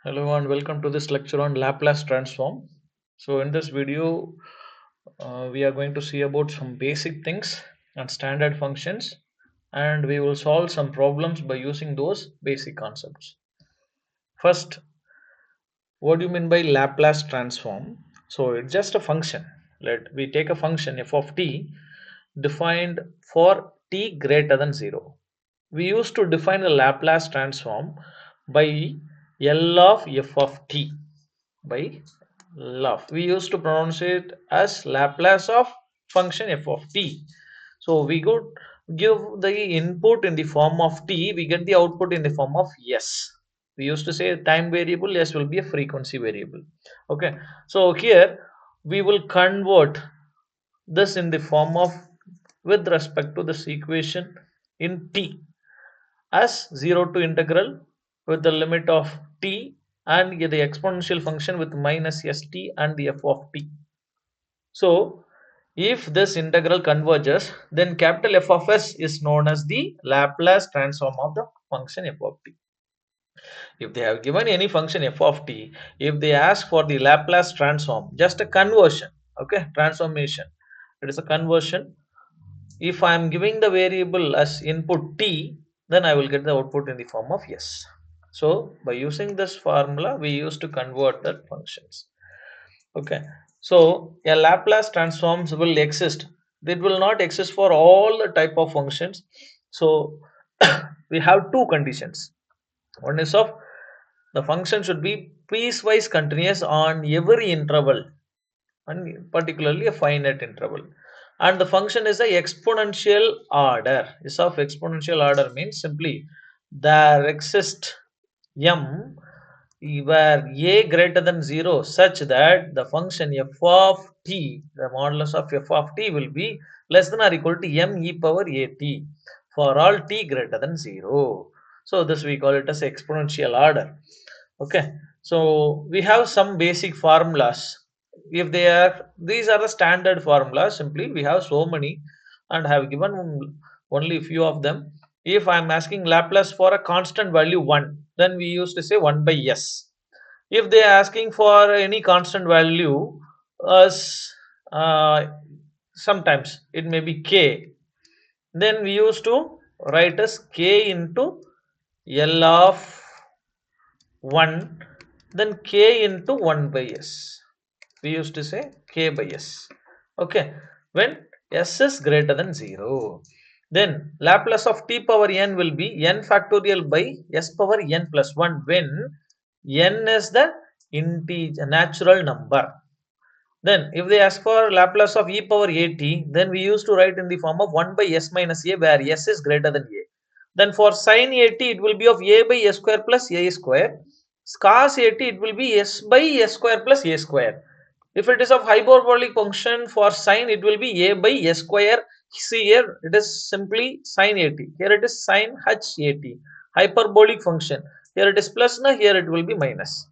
Hello and welcome to this lecture on Laplace transform. So in this video, we are going to see about some basic things and standard functions, and we will solve some problems by using those basic concepts. First, what do you mean by Laplace transform? So it's just a function. Let we take a function f of t defined for t greater than 0. We used to define the Laplace transform by L of f of t by love. We used to pronounce it as Laplace of function f of t. So we could give the input in the form of t, we get the output in the form of s. We used to say time variable, s will be a frequency variable. Okay, so here we will convert this in the form of with respect to this equation in t as 0 to integral with the limit of t and the exponential function with minus st and the f of t. So if this integral converges, then capital F of s is known as the Laplace transform of the function f of t. If they have given any function f of t, if they ask for the Laplace transform, just a conversion, okay, transformation, it is a conversion. If I am giving the variable as input t, then I will get the output in the form of s. So by using this formula, we used to convert the functions. Okay, so a Laplace transforms will exist. It will not exist for all the type of functions. So we have two conditions. One is of the function should be piecewise continuous on every interval, and particularly a finite interval, and the function is a exponential order. Is of exponential order means simply there exists m where a greater than 0 such that the function f of t, the modulus of f of t will be less than or equal to m e power at for all t greater than 0. So this we call it as exponential order. Okay, so we have some basic formulas. If they are, these are the standard formulas. Simply we have so many and have given only few of them. If I am asking Laplace for a constant value 1, then we used to say 1 by s. If they are asking for any constant value as sometimes it may be k, then we used to write as k into L of 1, then k into 1 by s. We used to say k by s. Okay, when s is greater than 0, then Laplace of t power n will be n factorial by s power n plus 1 when n is the integer natural number. Then if they ask for Laplace of e power at, then we used to write in the form of 1 by s minus a where s is greater than a. Then for sin at it will be of a by s square plus a square. Cos at it will be s by s square plus a square. If it is of hyperbolic function for sine, it will be a by s square. See here, it is simply sine at. Here it is sine h at. Hyperbolic function. Here it is plus, na here it will be minus.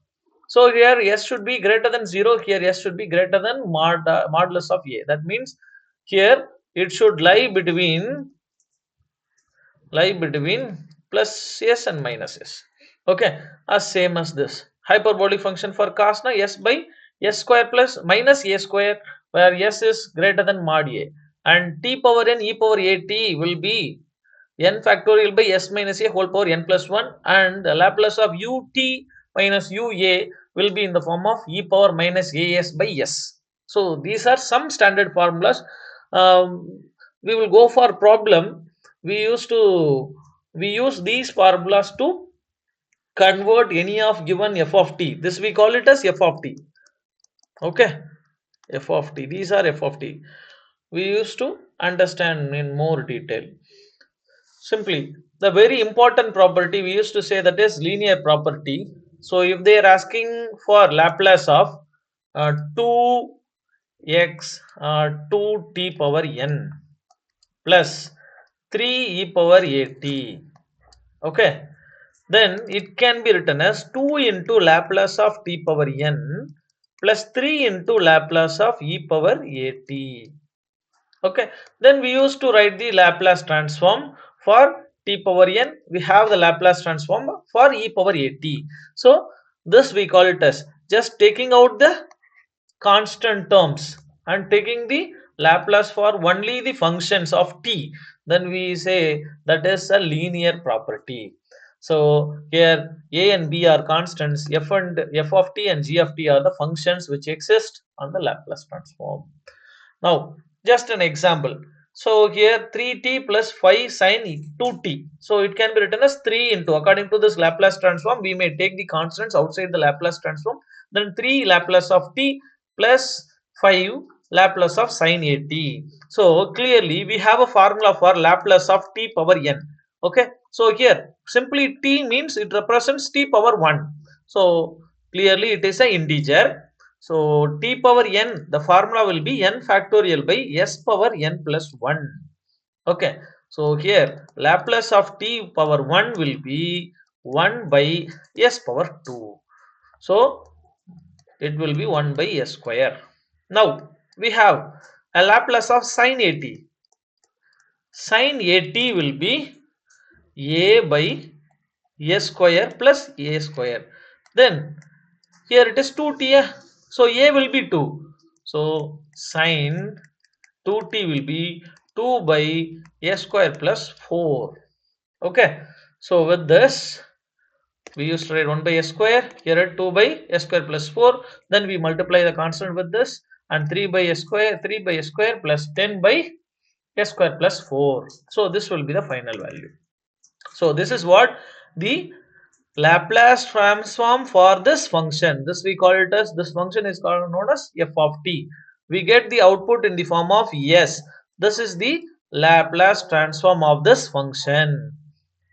So here s should be greater than 0. Here s should be greater than modulus of a. That means here it should lie between plus s and minus s. Okay, as same as this hyperbolic function for cos na s by s square plus minus a square where s is greater than mod a, and t power n e power a t will be n factorial by s minus a whole power n plus 1, and the Laplace of ut minus ua will be in the form of e power minus as by s. So these are some standard formulas. um, we will go for problem. We use these formulas to convert any of given f of t. This we call it as f of t. Okay, f of t, these are f of t. We used to understand in more detail. Simply the very important property we used to say, that is linear property. So if they are asking for Laplace of 2x 2t power n plus 3 e power at, okay, then it can be written as 2 into Laplace of t power n plus 3 into Laplace of e power at. Okay, then we used to write the Laplace transform for t power n. We have the Laplace transform for e power at. So This we call it as just taking out the constant terms and taking the Laplace for only the functions of t, then we say that is a linear property. So here a and b are constants, f of t and g of t are the functions which exist on the Laplace transform. Now, just an example. So here 3t plus 5 sine 2t. So it can be written as 3 into, according to this Laplace transform, we may take the constants outside the Laplace transform. Then 3 Laplace of t plus 5 Laplace of sine a t. So clearly we have a formula for Laplace of t power n. Okay. So here simply t means it represents t power 1. So clearly it is an integer. So t power n, the formula will be n factorial by s power n plus 1. Okay. So here Laplace of t power 1 will be 1 by s power 2. So it will be 1 by s square. Now we have a Laplace of sine at. Sine at will be a by a square plus a square. Then here it is 2t. So a will be 2. So sine 2t will be 2 by a square plus 4. Okay. So with this we used to write 1 by s square. Here at 2 by s square plus 4. Then we multiply the constant with this, and 3 by s square, 3 by s square plus 10 by s square plus 4. So this will be the final value. So this is what the Laplace transform for this function. This we call it as, this function is called known as f of t. We get the output in the form of s. This is the Laplace transform of this function.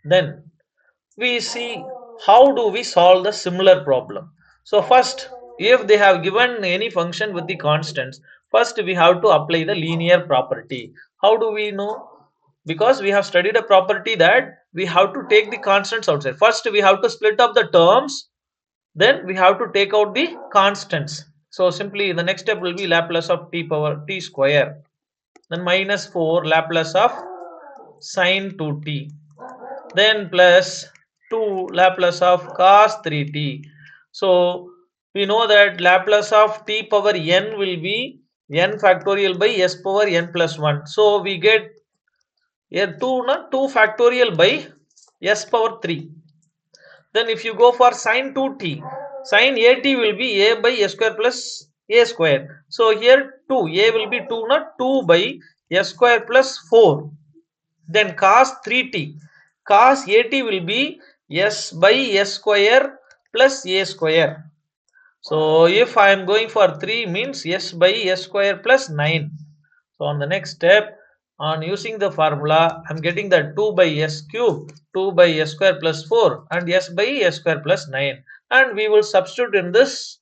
Then we see how do we solve the similar problem. So first, if they have given any function with the constants, first we have to apply the linear property. How do we know? Because we have studied a property that we have to take the constants outside. First we have to split up the terms, then we have to take out the constants. So simply the next step will be Laplace of t power t square, then minus 4 Laplace of sine 2t, then plus 2 Laplace of cos 3t. So we know that Laplace of t power n will be n factorial by s power n plus 1. So we get here 2 factorial by s power 3. Then if you go for sine 2t, sine at will be a by a square plus a square. So here 2, a will be 2 by s square plus 4. Then cos 3t, cos at will be s by s square plus a square. So if I am going for 3 means s by s square plus 9. So on the next step, on using the formula, I am getting that 2 by s cube, 2 by s square plus 4 and s by s square plus 9. And we will substitute in this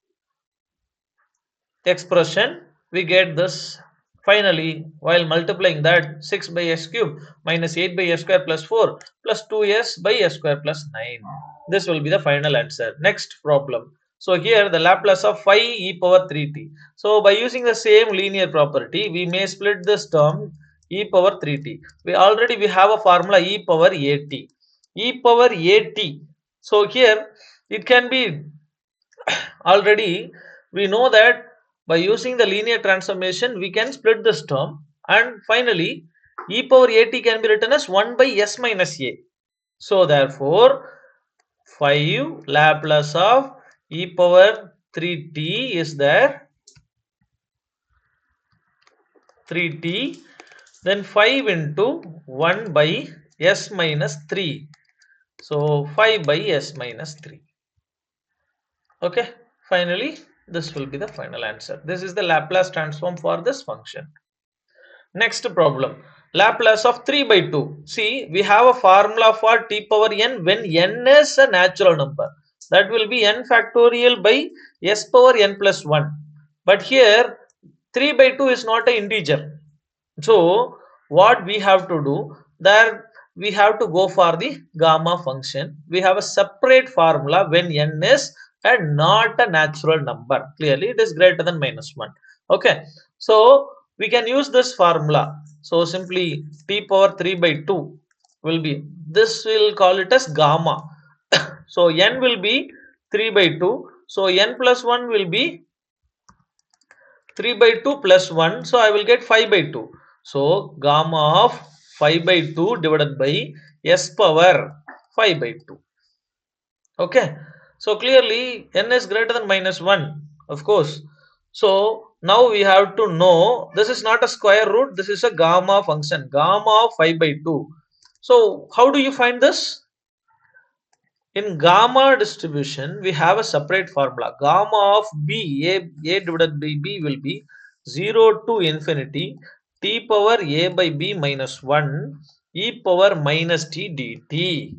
expression, we get this. Finally, while multiplying that, 6 by s cube minus 8 by s square plus 4 plus 2s by s square plus 9. This will be the final answer. Next problem. So here the Laplace of 5 e power 3t. So by using the same linear property, we may split this term e power 3t. We have a formula e power at. E power at. So here it can be already, we know that by using the linear transformation we can split this term, and finally e power at can be written as 1 by s minus a. So therefore 5 Laplace of e power 3t is there, 3t, then 5 into 1 by s minus 3. So 5 by s minus 3. Okay, finally this will be the final answer. This is the Laplace transform for this function. Next problem, Laplace of 3 by 2. See, we have a formula for t power n when n is a natural number. That will be n factorial by s power n plus 1. But here 3 by 2 is not an integer. So what we have to do, there we have to go for the gamma function. We have a separate formula when n is and not a natural number. Clearly it is greater than minus 1. Okay, so we can use this formula. So simply t power 3 by 2 will be, this will call it as gamma. So n will be 3 by 2. So n plus 1 will be 3 by 2 plus 1. So I will get 5 by 2. So gamma of 5 by 2 divided by s power 5 by 2. Okay. So clearly n is greater than minus 1. Of course. So now we have to know this is not a square root. This is a gamma function. Gamma of 5 by 2. So how do you find this? In gamma distribution, we have a separate formula. Gamma of b, a divided by b will be 0 to infinity t power a by b minus 1 e power minus t dt.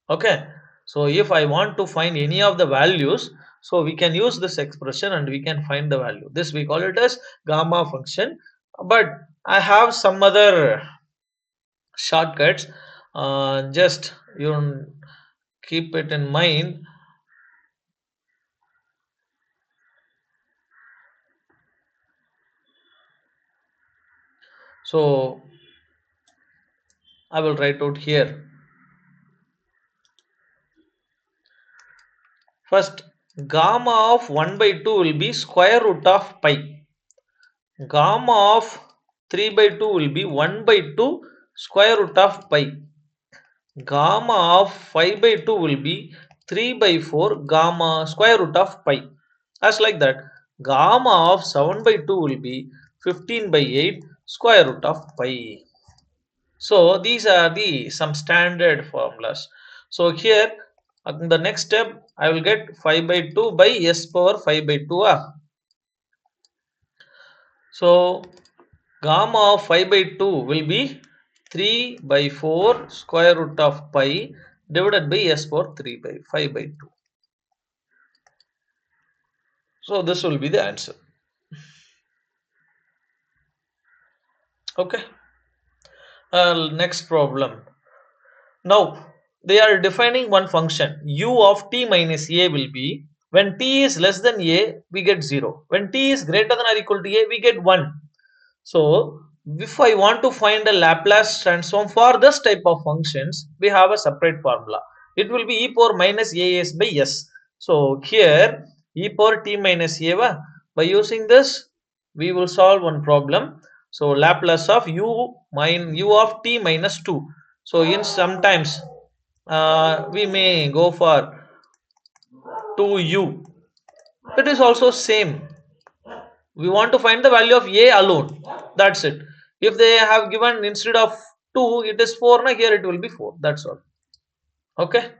Okay. So if I want to find any of the values, so we can use this expression and we can find the value. This we call it as gamma function. But I have some other shortcuts. Just you keep it in mind. So I will write out here. First, gamma of 1 by 2 will be square root of pi. Gamma of 3 by 2 will be 1 by 2 square root of pi. Gamma of 5 by 2 will be 3 by 4 gamma square root of pi. As like that, gamma of 7 by 2 will be 15 by 8 square root of pi. So these are the some standard formulas. So here in the next step I will get 5 by 2 by s power 5 by 2. So gamma of 5 by 2 will be 3 by 4 square root of pi divided by s power 3 by 5 by 2. So this will be the answer. Okay. Next problem. Now they are defining one function u of t minus a will be when t is less than a we get 0. When t is greater than or equal to a we get 1. So if I want to find a Laplace transform for this type of functions, we have a separate formula. It will be e power minus as by s. So here e power t minus a, by using this we will solve one problem. So Laplace of u of t minus 2. So in sometimes we may go for 2u. It is also same. We want to find the value of a alone. That's it. If they have given instead of 2 it is 4, now here it will be 4. That's all. Okay.